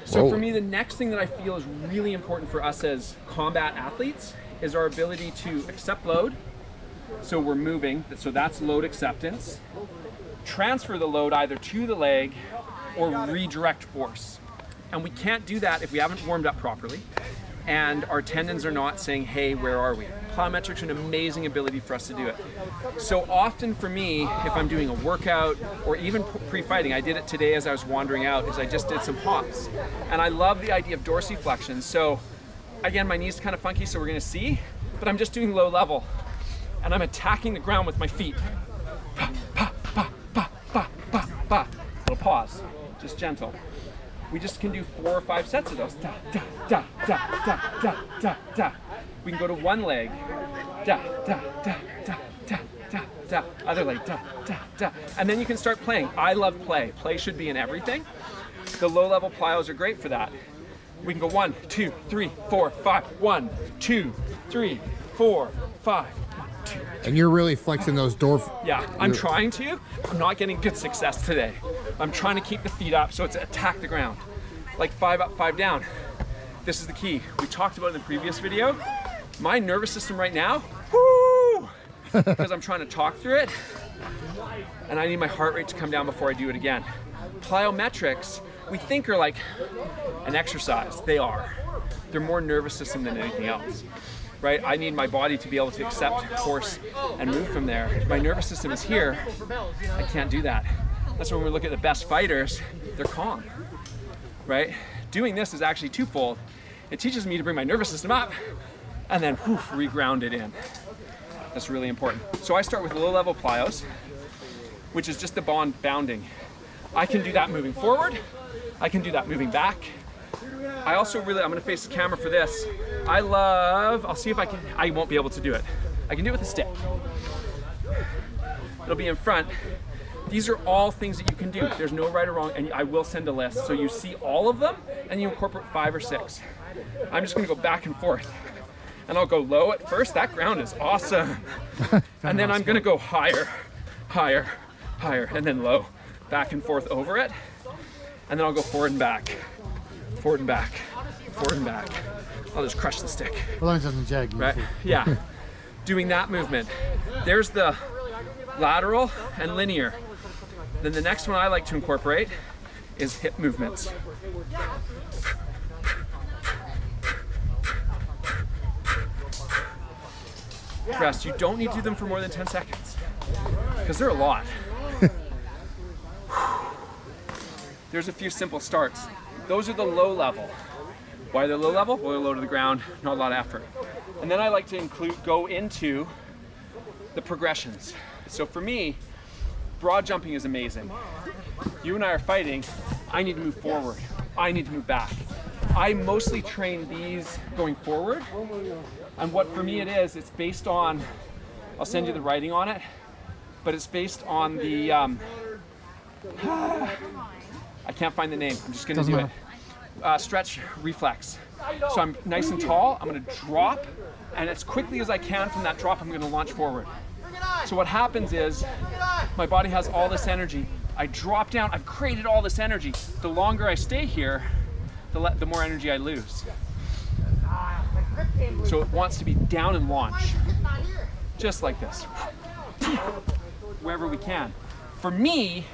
So for me, the next thing that I feel is really important for us as combat athletes is our ability to accept load. So we're moving, so that's load acceptance. Transfer the load either to the leg or redirect force. And we can't do that if we haven't warmed up properly and our tendons are not saying, hey, where are we? Plyometrics are an amazing ability for us to do it. So often for me, if I'm doing a workout or even pre-fighting, I did it today as I was wandering out, is I just did some hops. And I love the idea of dorsiflexion. So again, my knee's kind of funky, so we're gonna see, but I'm just doing low level. And I'm attacking the ground with my feet. Pa, pa, pa, pa, pa, pa, pa. Little pause, just gentle. We just can do 4 or 5 sets of those. Da, da, da, da, da, da, da, da. We can go to one leg. Da, da, da, da, da, da, da. Other leg. Da, da, da. And then you can start playing. I love play. Play should be in everything. The low-level plyos are great for that. We can go 1, 2, 3, 4, 5. 1, 2, 3, 4, 5. And you're really flexing those Yeah, I'm trying to. I'm not getting good success today. I'm trying to keep the feet up so it's attack the ground. Like 5 up, 5 down. This is the key. We talked about it in the previous video. My nervous system right now, whoo, because I'm trying to talk through it and I need my heart rate to come down before I do it again. Plyometrics, we think are like an exercise. They are. They're more nervous system than anything else. Right? I need my body to be able to accept force and move from there. If my nervous system is here, I can't do that. That's when we look at the best fighters, they're calm, right? Doing this is actually twofold. It teaches me to bring my nervous system up and then re-ground it in. That's really important. So I start with low-level plyos, which is just the bounding. I can do that moving forward. I can do that moving back. I also I'm gonna face the camera for this. I'll see if I won't be able to do it. I can do it with a stick. It'll be in front. These are all things that you can do. There's no right or wrong, and I will send a list. So you see all of them, and you incorporate 5 or 6. I'm just gonna go back and forth. And I'll go low at first. That ground is awesome. And then I'm gonna go higher, higher, higher, and then low. Back and forth over it. And then I'll go forward and back. Forward and back, forward and back. I'll just crush the stick. As long as it doesn't jag. Right? Yeah. Doing that movement. There's the lateral and linear. Then the next one I like to incorporate is hip movements. Rest. You don't need to do them for more than 10 seconds because they're a lot. There's a few simple starts. Those are the low level. Why they're low level? Well, they're low to the ground, not a lot of effort. And then I like to go into the progressions. So for me, broad jumping is amazing. You and I are fighting. I need to move forward. I need to move back. I mostly train these going forward. And what for me it is, it's based on, I'll send you the writing on it, but it's based on the, I can't find the name. I'm just gonna do it. Stretch reflex. So I'm nice and tall. I'm gonna drop, and as quickly as I can from that drop, I'm gonna launch forward. So what happens is, my body has all this energy. I drop down. I've created all this energy. The longer I stay here, the more energy I lose. So it wants to be down and launch, just like this, wherever we can. For me,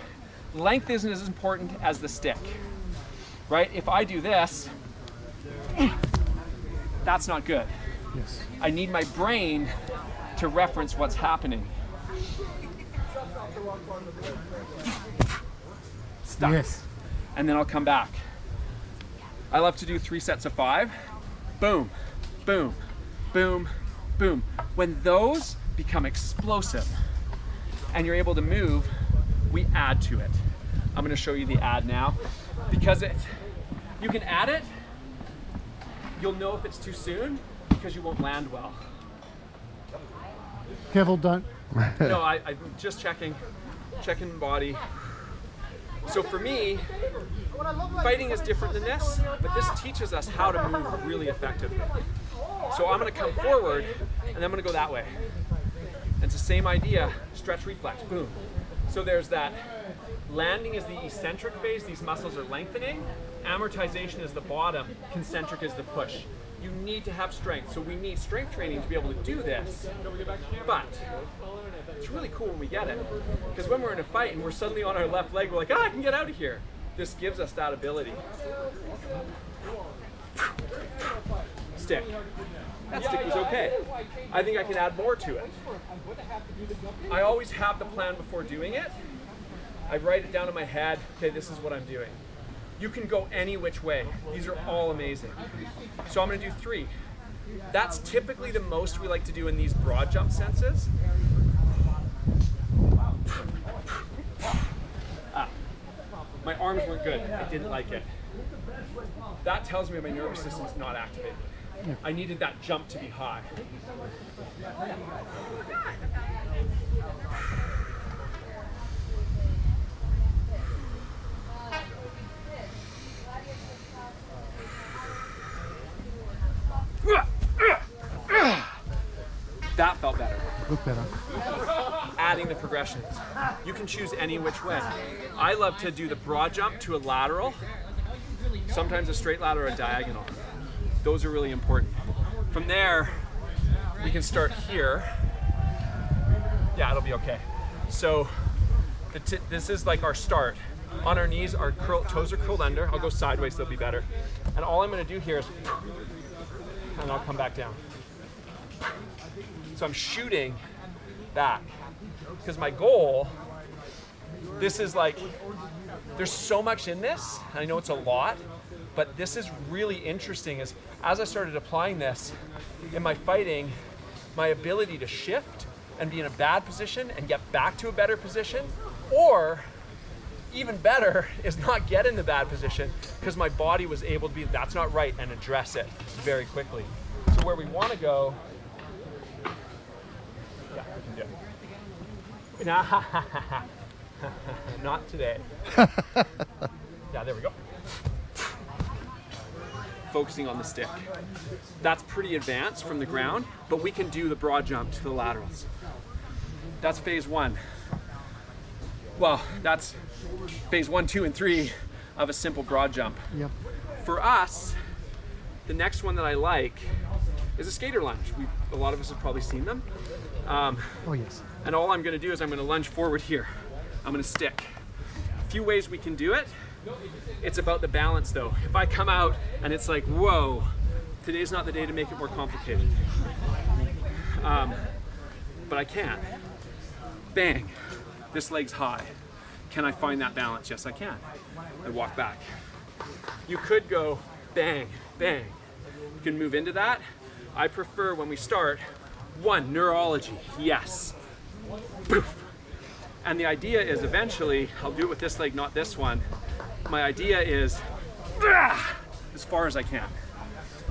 length isn't as important as the stick, right? If I do this, that's not good. Yes. I need my brain to reference what's happening. Stuck. Yes. And then I'll come back. I love to do 3 sets of 5. Boom, boom, boom, boom. When those become explosive and you're able to move, we add to it. I'm going to show you the add now, because you can add it. You'll know if it's too soon because you won't land well. Careful, don't. No, I'm just checking body. So for me, fighting is different than this, but this teaches us how to move really effectively. So I'm going to come forward, and then I'm going to go that way. And it's the same idea, stretch reflex, boom. So there's that Landing is the eccentric phase, these muscles are lengthening. Amortization is the bottom, concentric is the push. You need to have strength, so we need strength training to be able to do this. But it's really cool when we get it, because when we're in a fight and we're suddenly on our left leg, we're like, I can get out of here. This gives us that ability. Stick. That stick was okay. I think I can add more to it. I always have the plan before doing it. I write it down in my head, okay, this is what I'm doing. You can go any which way. These are all amazing. So I'm gonna do 3. That's typically the most we like to do in these broad jump senses. My arms weren't good, I didn't like it. That tells me my nervous system's not activated. I needed that jump to be high. That felt better. Look better. Adding the progressions. You can choose any which way. I love to do the broad jump to a lateral, sometimes a straight lateral or a diagonal. Those are really important. From there, we can start here. Yeah, it'll be okay. So this is like our start. On our knees, our toes are curled under. I'll go sideways, they'll be better. And all I'm gonna do here is, and I'll come back down. So I'm shooting back. Because my goal, this is like, there's so much in this, and I know it's a lot, but this is really interesting is as I started applying this in my fighting, my ability to shift and be in a bad position and get back to a better position, or even better is not get in the bad position because my body was able to be, that's not right, and address it very quickly. So where we want to go, yeah, we can do it. Not today. Yeah, there we go. Focusing on the stick. That's pretty advanced from the ground, but we can do the broad jump to the laterals. That's phase 1. Well, that's phase 1, 2, and 3 of a simple broad jump. Yep. For us, the next one that I like is a skater lunge. A lot of us have probably seen them. Oh yes. And all I'm gonna do is I'm gonna lunge forward here. I'm gonna stick. A few ways we can do it. It's about the balance though. If I come out and it's like, whoa, today's not the day to make it more complicated. But I can. Bang, this leg's high. Can I find that balance? Yes, I can. I walk back. You could go bang, bang. You can move into that. I prefer when we start, 1, neurology, yes. Poof. And the idea is eventually, I'll do it with this leg, not this one. My idea is as far as I can.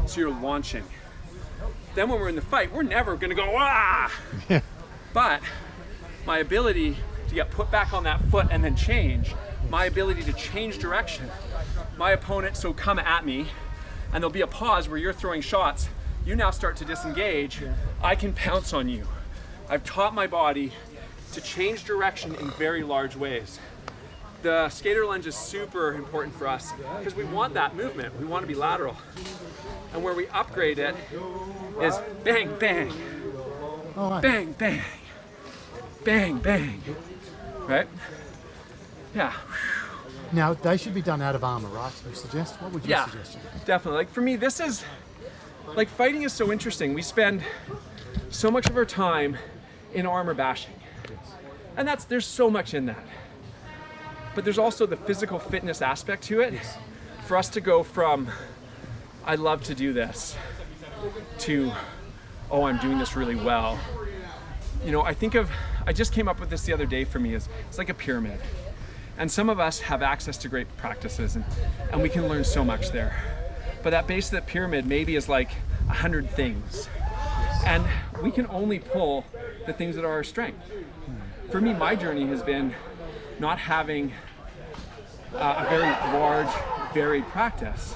So you're launching. Then when we're in the fight, we're never gonna go, ah! But my ability to get put back on that foot and then change, my ability to change direction. My opponent, so come at me, and there'll be a pause where you're throwing shots. You now start to disengage. I can pounce on you. I've taught my body to change direction in very large ways. The skater lunge is super important for us because we want that movement. We want to be lateral. And where we upgrade it is bang, bang, All right. bang, bang, bang, bang, right? Yeah. Now they should be done out of armor, right? You suggest? What would you suggest? Definitely. Like for me, this is, like fighting is so interesting. We spend so much of our time in armor bashing. And there's so much in that. But there's also the physical fitness aspect to it. Yes. For us to go from, I love to do this, to, oh, I'm doing this really well. You know, I just came up with this the other day for me, it's like a pyramid. And some of us have access to great practices and we can learn so much there. But that base of the pyramid maybe is like 100 things. And we can only pull the things that are our strength. For me, my journey has been not having a very large, varied practice.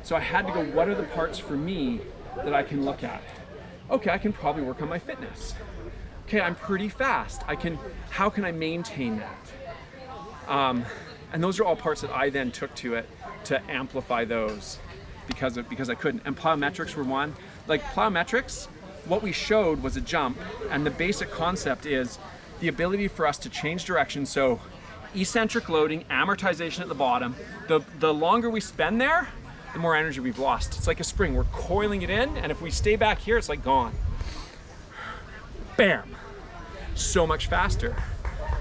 So I had to go, what are the parts for me that I can look at? Okay, I can probably work on my fitness. Okay, I'm pretty fast. How can I maintain that? And those are all parts that I then took to it to amplify those because I couldn't. And plyometrics were one. Like plyometrics, what we showed was a jump, and the basic concept is the ability for us to change direction. So eccentric loading, amortization at the bottom. The longer we spend there, the more energy we've lost. It's like a spring, we're coiling it in, and if we stay back here, it's like gone. Bam, so much faster.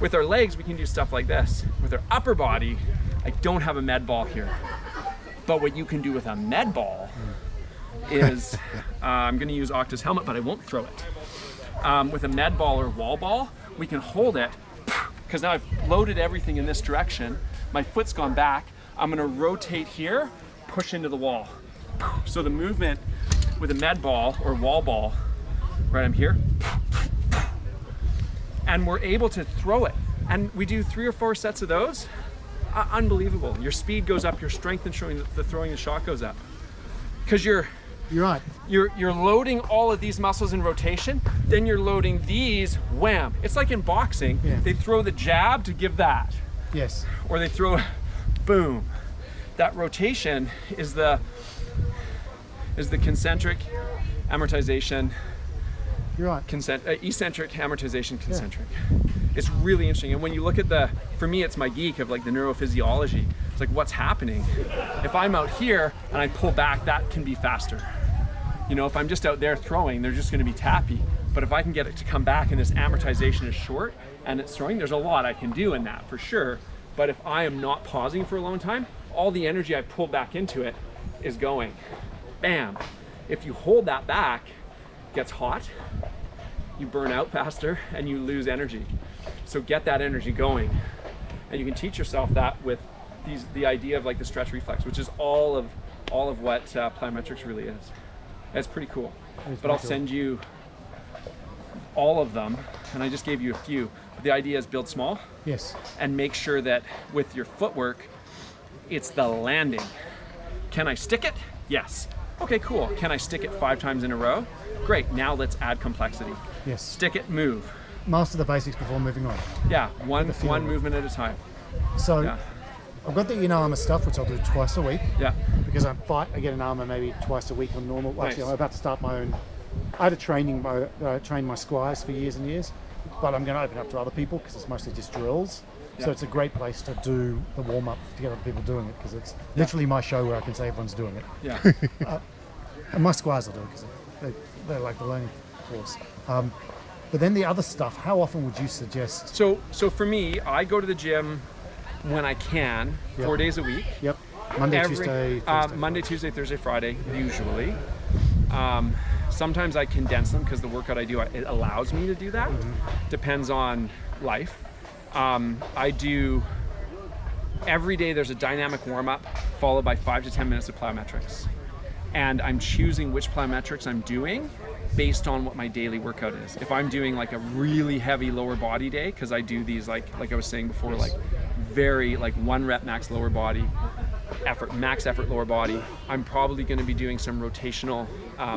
With our legs, we can do stuff like this. With our upper body, I don't have a med ball here. But what you can do with a med ball is, I'm gonna use Octa's helmet, but I won't throw it. With a med ball or wall ball, we can hold it, because now I've loaded everything in this direction. My foot's gone back. I'm gonna rotate here, push into the wall. So the movement with a med ball or wall ball, right, I'm here, and we're able to throw it. And we do 3 or 4 sets of those. Unbelievable. Your speed goes up, your strength in showing the throwing the shot goes up. Because you're right. You're loading all of these muscles in rotation, then you're loading these, wham. It's like in boxing, they throw the jab to give that. Yes. Or they throw, boom. That rotation is the concentric amortization. You're right. Eccentric, amortization, concentric. It's really interesting. And when you look at for me, it's my geek of like the neurophysiology. It's like what's happening. If I'm out here and I pull back, that can be faster. You know, if I'm just out there throwing, they're just gonna be tappy. But if I can get it to come back and this amortization is short and it's throwing, there's a lot I can do in that for sure. But if I am not pausing for a long time, all the energy I pull back into it is going. Bam. If you hold that back, it gets hot, you burn out faster and you lose energy. So get that energy going. And you can teach yourself that with the idea of like the stretch reflex, which is all of what plyometrics really is. That's pretty cool. But I'll send you all of them, and I just gave you a few. But the idea is build small. Yes. And make sure that with your footwork, it's the landing. Can I stick it? Yes. Okay, cool. Can I stick it 5 times in a row? Great, now let's add complexity. Yes. Stick it, move. Master the basics before moving on. Yeah, one movement at a time. So, I've got the inner armor stuff, which I'll do twice a week. Yeah. Because I get an armor maybe twice a week on normal. Well, Nice. actually, I'm about to start my own. I had a train my squires for years and years, but I'm going to open up to other people because it's mostly just drills. So it's a great place to do the warm up to get other people doing it, because it's literally my show where I can say everyone's doing it. Yeah. And my squires will do it because they're like the learning course. But then the other stuff, how often would you suggest? So for me, I go to the gym when I can, 4 days a week. Yep. Monday, Tuesday, Thursday. Monday, Tuesday, Thursday, Friday, usually. Sometimes I condense them because the workout I do, it allows me to do that. Depends on life. I do, every day there's a dynamic warm-up followed by 5 to 10 minutes of plyometrics. And I'm choosing which plyometrics I'm doing based on what my daily workout is. If I'm doing like a really heavy lower body day, because I do these like I was saying before, like very like 1 rep max lower body, max effort lower body, I'm probably going to be doing some rotational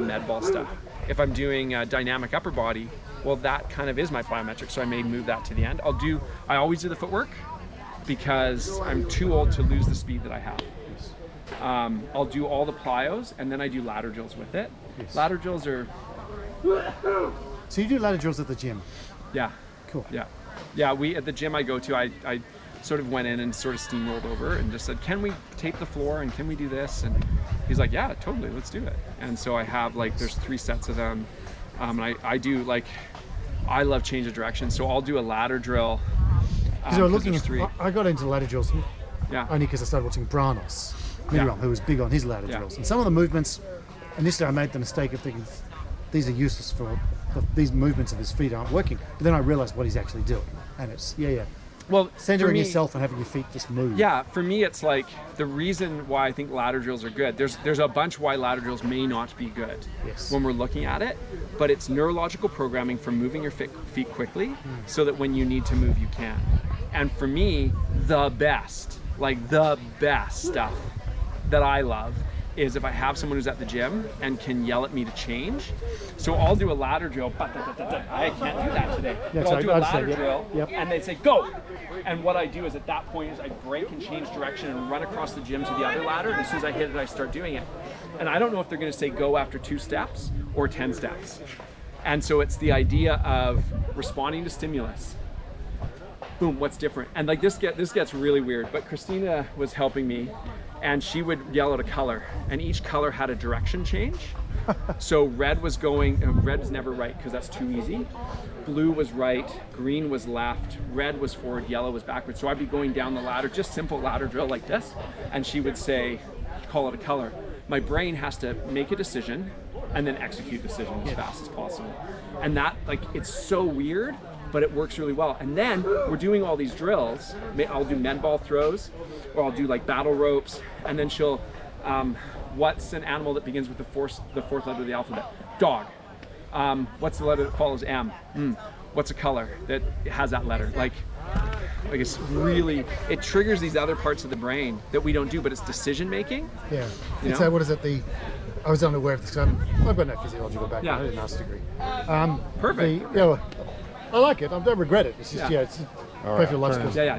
med ball stuff. If I'm doing dynamic upper body, well, that kind of is my plyometric, so I may move that to the end. I always do the footwork because I'm too old to lose the speed that I have. I'll do all the plyos, and then I do ladder drills with it. Yes. Ladder drills are... So you do ladder drills at the gym? Yeah. Cool. Yeah, at the gym I go to, I sort of went in and sort of steamrolled over and just said, can we tape the floor and can we do this? And he's like, yeah, totally, let's do it. And so I have like, there's 3 sets of them. And I do like, I love change of direction. So I'll do a ladder drill. I got into ladder drills only because I started watching Branos, who was big on his ladder drills. And some of the movements, initially I made the mistake of thinking, these are useless for these movements of his feet aren't working. But then I realized what he's actually doing. And it's, well, centering yourself and having your feet just move. Yeah, for me, it's like the reason why I think ladder drills are good. There's a bunch why ladder drills may not be good when we're looking at it, but it's neurological programming for moving your feet quickly so that when you need to move, you can. And for me, the best stuff that I love is if I have someone who's at the gym and can yell at me to change. So I'll do a ladder drill. I can't do that today. Yeah, but I'll do a ladder yep. drill, Yep. and they say, go! And what I do is at that point is I break and change direction and run across the gym to the other ladder, and as soon as I hit it, I start doing it. And I don't know if they're gonna say go after 2 steps or 10 steps. And so it's the idea of responding to stimulus. Boom, what's different? And like this gets really weird, but Christina was helping me, and she would yell out a color, and each color had a direction change. So red was going, red was never right because that's too easy. Blue was right, green was left, red was forward, yellow was backwards. So I'd be going down the ladder, just simple ladder drill like this, and she would say, call it a color. My brain has to make a decision and then execute the decision as fast as possible. And that, like, it's so weird, but it works really well. And then we're doing all these drills. I'll do med ball throws, or I'll do like battle ropes, and then she'll, what's an animal that begins with the fourth letter of the alphabet? Dog. What's the letter that follows M? What's a color that has that letter? Like it's really, it triggers these other parts of the brain that we don't do, but it's decision making. Yeah. You So what is it? I was unaware of this. I've got no physiological background. Yeah. I did a master's degree. Perfect. I like it. I don't regret it. It's just it's perfect life skills. Yeah.